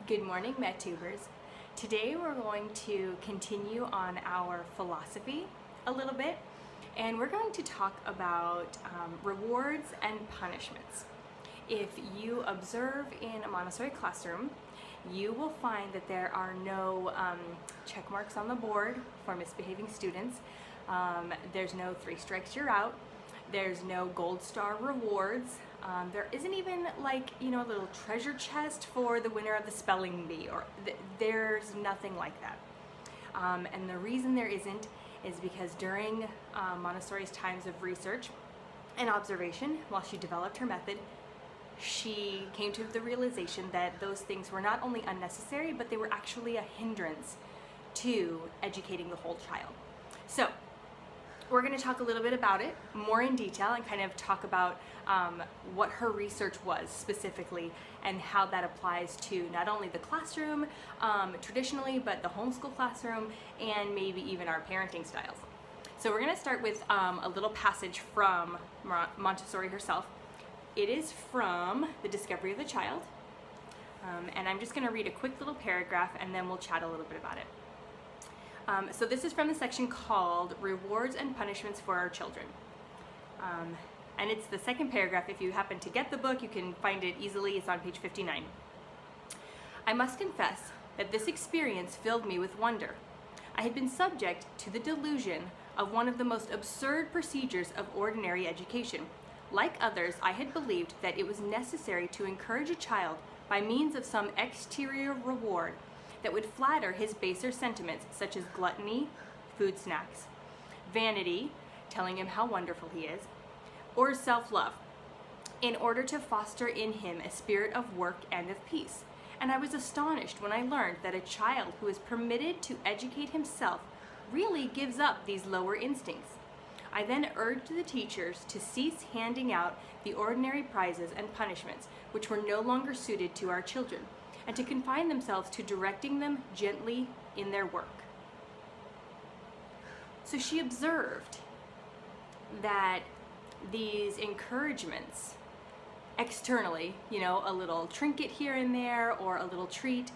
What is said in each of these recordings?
Good morning, MedTubers. Today we're going to continue on our philosophy a little bit, and we're going to talk about rewards and punishments. If you observe in a Montessori classroom, you will find that there are no check marks on the board for misbehaving students. There's no 3 strikes, you're out. There's no gold star rewards. There isn't even a little treasure chest for the winner of the spelling bee, or there's nothing like that. And the reason there isn't is because during Montessori's times of research and observation, while she developed her method, she came to the realization that those things were not only unnecessary, but they were actually a hindrance to educating the whole child. So we're going to talk a little bit about it more in detail and kind of talk about what her research was specifically and how that applies to not only the classroom traditionally, but the homeschool classroom and maybe even our parenting styles. So we're going to start with a little passage from Montessori herself. It is from The Discovery of the Child, and I'm just going to read a quick little paragraph and then we'll chat a little bit about it. So this is from the section called Rewards and Punishments for Our Children. And it's the second paragraph. If you happen to get the book, you can find it easily. It's on page 59. I must confess that this experience filled me with wonder. I had been subject to the delusion of one of the most absurd procedures of ordinary education. Like others, I had believed that it was necessary to encourage a child by means of some exterior reward that would flatter his baser sentiments, such as gluttony, food snacks, vanity, telling him how wonderful he is, or self-love, in order to foster in him a spirit of work and of peace. And I was astonished when I learned that a child who is permitted to educate himself really gives up these lower instincts. I then urged the teachers to cease handing out the ordinary prizes and punishments which were no longer suited to our children, and to confine themselves to directing them gently in their work. So she observed that these encouragements externally, a little trinket here and there or a little treat,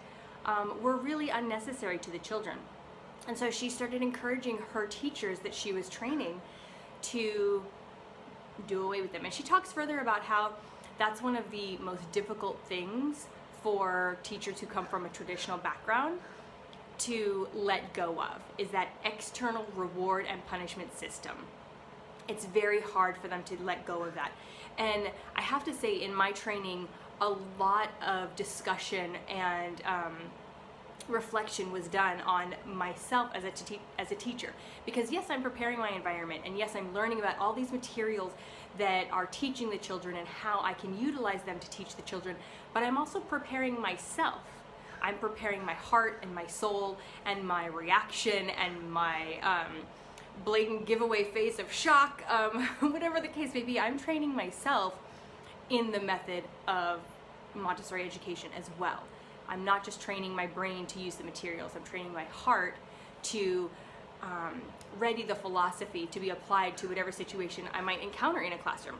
were really unnecessary to the children. And so she started encouraging her teachers that she was training to do away with them. And she talks further about how that's one of the most difficult things for teachers who come from a traditional background to let go of, is that external reward and punishment system. It's very hard for them to let go of that. And I have to say, in my training, a lot of discussion and reflection was done on myself as a teacher, because yes, I'm preparing my environment, and yes, I'm learning about all these materials that are teaching the children and how I can utilize them to teach the children, but I'm also preparing myself. I'm preparing my heart and my soul and my reaction and my blatant giveaway face of shock, whatever the case may be. I'm training myself in the method of Montessori education as well. I'm not just training my brain to use the materials, I'm training my heart to ready the philosophy to be applied to whatever situation I might encounter in a classroom.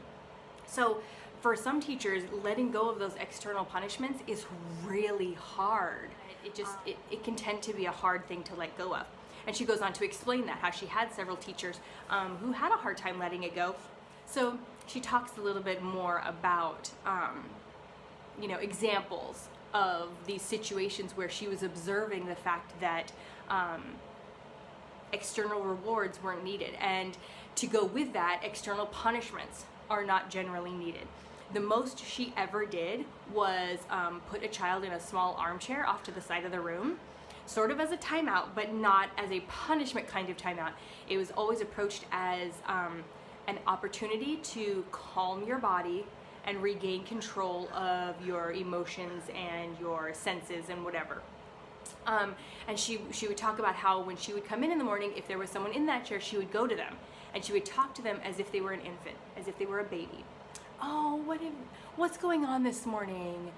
So for some teachers, letting go of those external punishments is really hard. It can tend to be a hard thing to let go of. And she goes on to explain that, how she had several teachers who had a hard time letting it go. So she talks a little bit more about examples of these situations where she was observing the fact that external rewards weren't needed, and to go with that, external punishments are not generally needed. The most she ever did was put a child in a small armchair off to the side of the room, sort of as a timeout, but not as a punishment kind of timeout. It was always approached as an opportunity to calm your body and regain control of your emotions and your senses and whatever. And she would talk about how when she would come in the morning, if there was someone in that chair, she would go to them and she would talk to them as if they were an infant, as if they were a baby. Oh, what's going on this morning?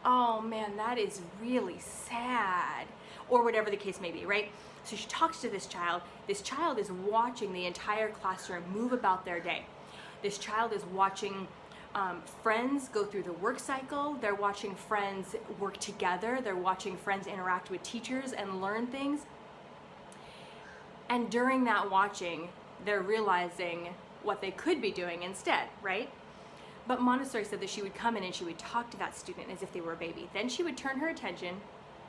Oh man, that is really sad. Or whatever the case may be, right? So she talks to this child. This child is watching the entire classroom move about their day. This child is watching friends go through the work cycle. They're watching friends work together. They're watching friends interact with teachers and learn things. And during that watching, they're realizing what they could be doing instead, right? But Montessori said that she would come in and she would talk to that student as if they were a baby. Then she would turn her attention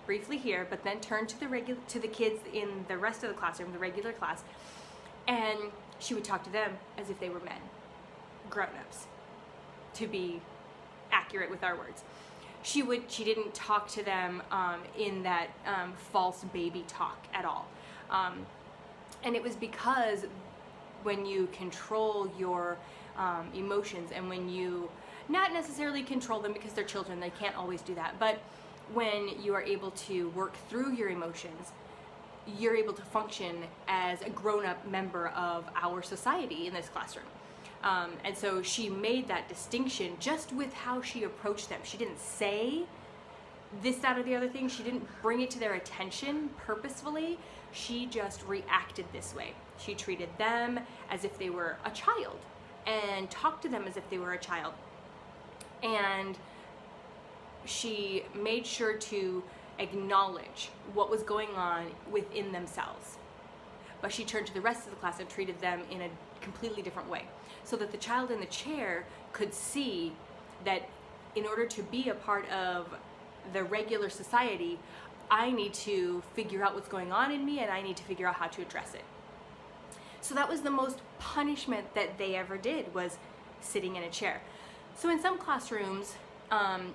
briefly here, but then turn to the kids in the rest of the classroom, the regular class, and she would talk to them as if they were men, grown-ups, to be accurate with our words. She didn't talk to them in that false baby talk at all. And it was because when you control your emotions, and when you not necessarily control them because they're children, they can't always do that, but when you are able to work through your emotions, you're able to function as a grown-up member of our society in this classroom. And so she made that distinction just with how she approached them. She didn't say this, that, or the other thing. She didn't bring it to their attention purposefully. She just reacted this way. She treated them as if they were a child and talked to them as if they were a child. And she made sure to acknowledge what was going on within themselves. But she turned to the rest of the class and treated them in a completely different way, so that the child in the chair could see that in order to be a part of the regular society, I need to figure out what's going on in me, and I need to figure out how to address it. So that was the most punishment that they ever did, was sitting in a chair. So in some classrooms,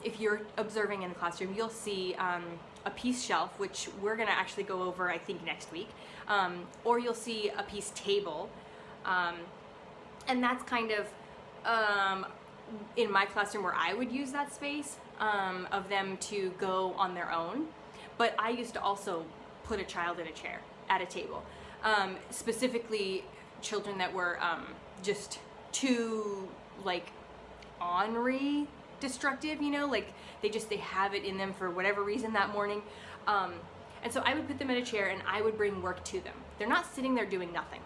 if you're observing in the classroom, you'll see a piece shelf, which we're gonna actually go over, I think, next week, or you'll see a piece table, and that's kind of in my classroom where I would use that space of them to go on their own. But I used to also put a child in a chair at a table, specifically children that were just too like ornery, destructive, you know, like they have it in them for whatever reason that morning. And so I would put them in a chair and I would bring work to them. They're not sitting there doing nothing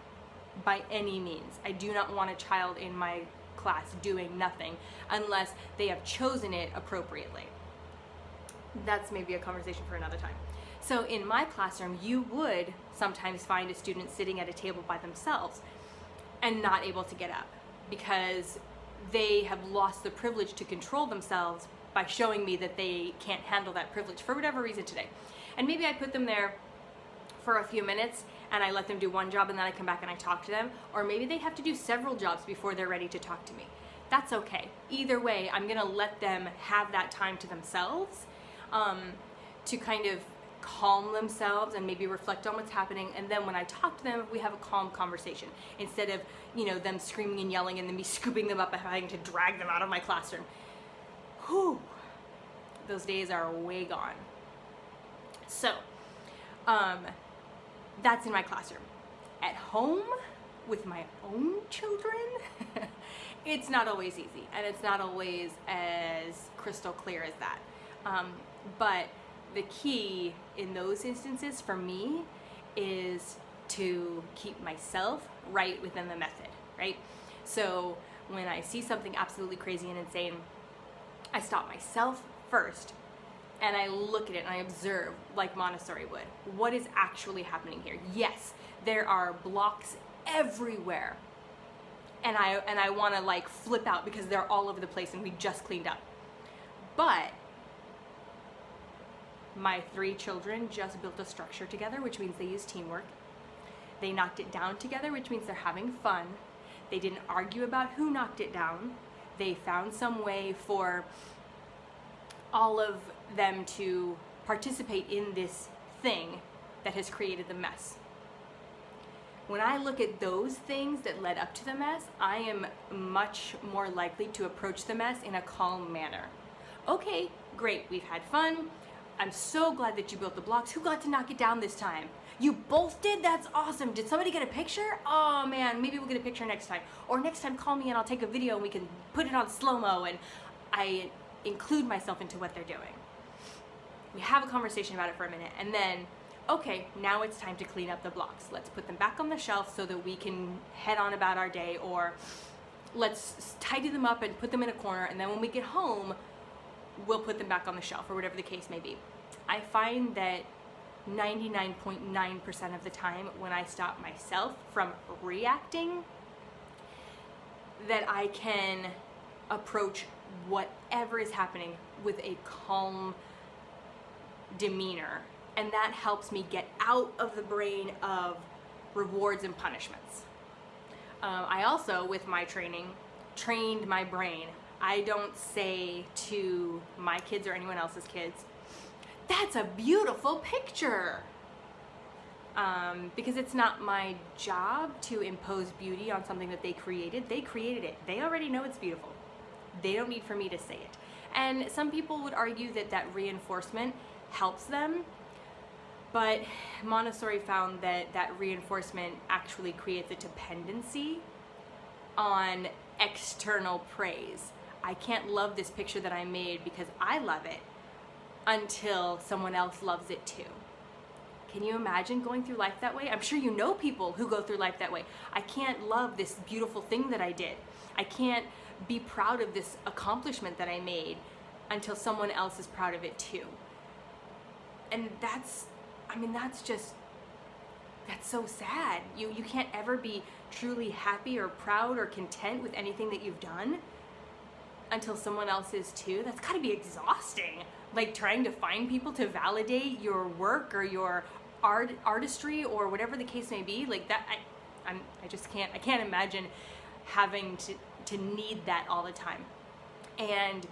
by any means. I do not want a child in my class doing nothing unless they have chosen it appropriately. That's maybe a conversation for another time. So in my classroom, you would sometimes find a student sitting at a table by themselves and not able to get up because they have lost the privilege to control themselves by showing me that they can't handle that privilege for whatever reason today. And maybe I put them there for a few minutes and I let them do one job and then I come back and I talk to them, or maybe they have to do several jobs before they're ready to talk to me. That's okay. Either way, I'm gonna let them have that time to themselves to kind of calm themselves and maybe reflect on what's happening, and then when I talk to them, we have a calm conversation instead of, you know, them screaming and yelling and then me scooping them up and having to drag them out of my classroom. Whew, those days are way gone. So that's in my classroom. At home with my own children, it's not always easy and it's not always as crystal clear as that. But the key in those instances for me is to keep myself right within the method, right? So when I see something absolutely crazy and insane, I stop myself first and I look at it and I observe like Montessori would. What is actually happening here? Yes, there are blocks everywhere. And I want to like flip out because they're all over the place and we just cleaned up. But my 3 children just built a structure together, which means they use teamwork. They knocked it down together, which means they're having fun. They didn't argue about who knocked it down. They found some way for all of them to participate in this thing that has created the mess. When I look at those things that led up to the mess, I am much more likely to approach the mess in a calm manner. Okay, great, we've had fun. I'm so glad that you built the blocks. Who got to knock it down this time? You both did? That's awesome. Did somebody get a picture? Oh man, maybe we'll get a picture next time. Or next time call me and I'll take a video and we can put it on slow-mo, and I include myself into what they're doing. We have a conversation about it for a minute and then, okay, now it's time to clean up the blocks. Let's put them back on the shelf so that we can head on about our day, or let's tidy them up and put them in a corner, and then when we get home, we'll put them back on the shelf, or whatever the case may be. I find that 99.9% of the time, when I stop myself from reacting, that I can approach whatever is happening with a calm demeanor, and that helps me get out of the brain of rewards and punishments. I also, with my training, trained my brain. I don't say to my kids or anyone else's kids, "That's a beautiful picture," because it's not my job to impose beauty on something that they created. They created it. They already know it's beautiful. They don't need for me to say it. And some people would argue that that reinforcement helps them, but Montessori found that that reinforcement actually creates a dependency on external praise. I can't love this picture that I made because I love it until someone else loves it too. Can you imagine going through life that way? I'm sure you know people who go through life that way. I can't love this beautiful thing that I did. I can't be proud of this accomplishment that I made until someone else is proud of it too. And that's so sad. You can't ever be truly happy or proud or content with anything that you've done until someone else is too. That's gotta be exhausting. Like trying to find people to validate your work or your artistry or whatever the case may be. Like that, I can't imagine having to need that all the time. And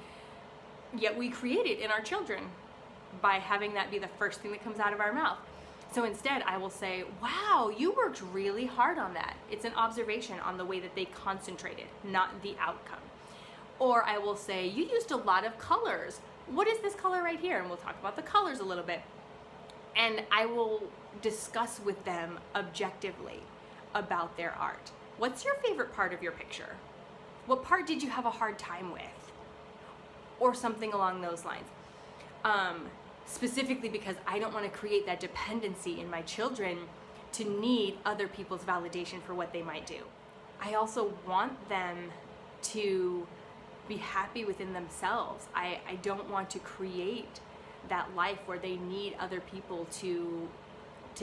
yet we create it in our children by having that be the first thing that comes out of our mouth. So instead, I will say, "Wow, you worked really hard on that." It's an observation on the way that they concentrated, not the outcome. Or I will say, "You used a lot of colors. What is this color right here?" And we'll talk about the colors a little bit. And I will discuss with them objectively about their art. What's your favorite part of your picture? What part did you have a hard time with? Or something along those lines. Specifically because I don't want to create that dependency in my children to need other people's validation for what they might do. I also want them to be happy within themselves. I don't want to create that life where they need other people to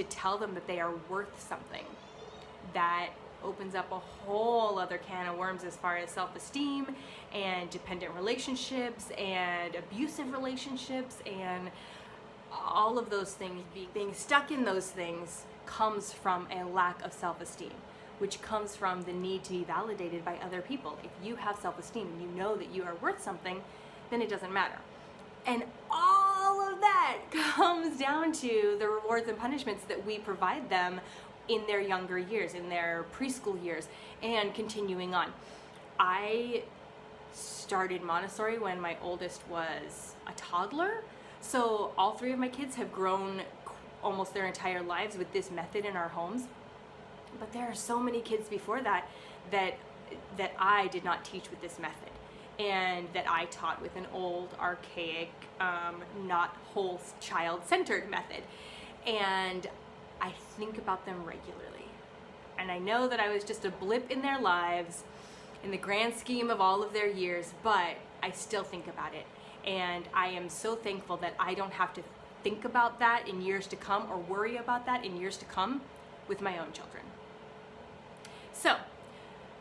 tell them that they are worth something. That opens up a whole other can of worms as far as self-esteem and dependent relationships and abusive relationships, and all of those things. Being stuck in those things comes from a lack of self-esteem, which comes from the need to be validated by other people. If you have self-esteem and you know that you are worth something, then it doesn't matter. And all of that comes down to the rewards and punishments that we provide them in their younger years, in their preschool years, and continuing on. I started Montessori when my oldest was a toddler, so all three of my kids have grown almost their entire lives with this method in our homes. But there are so many kids before that I did not teach with this method, and that I taught with an old, archaic, not whole child-centered method. And I think about them regularly. And I know that I was just a blip in their lives in the grand scheme of all of their years, but I still think about it. And I am so thankful that I don't have to think about that in years to come or worry about that in years to come with my own children. So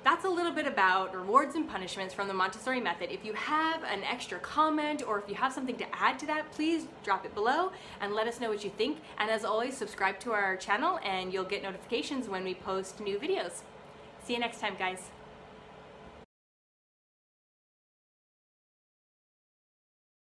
that's a little bit about rewards and punishments from the Montessori method. If you have an extra comment or if you have something to add to that, please drop it below and let us know what you think. And as always, subscribe to our channel and you'll get notifications when we post new videos. See you next time, guys.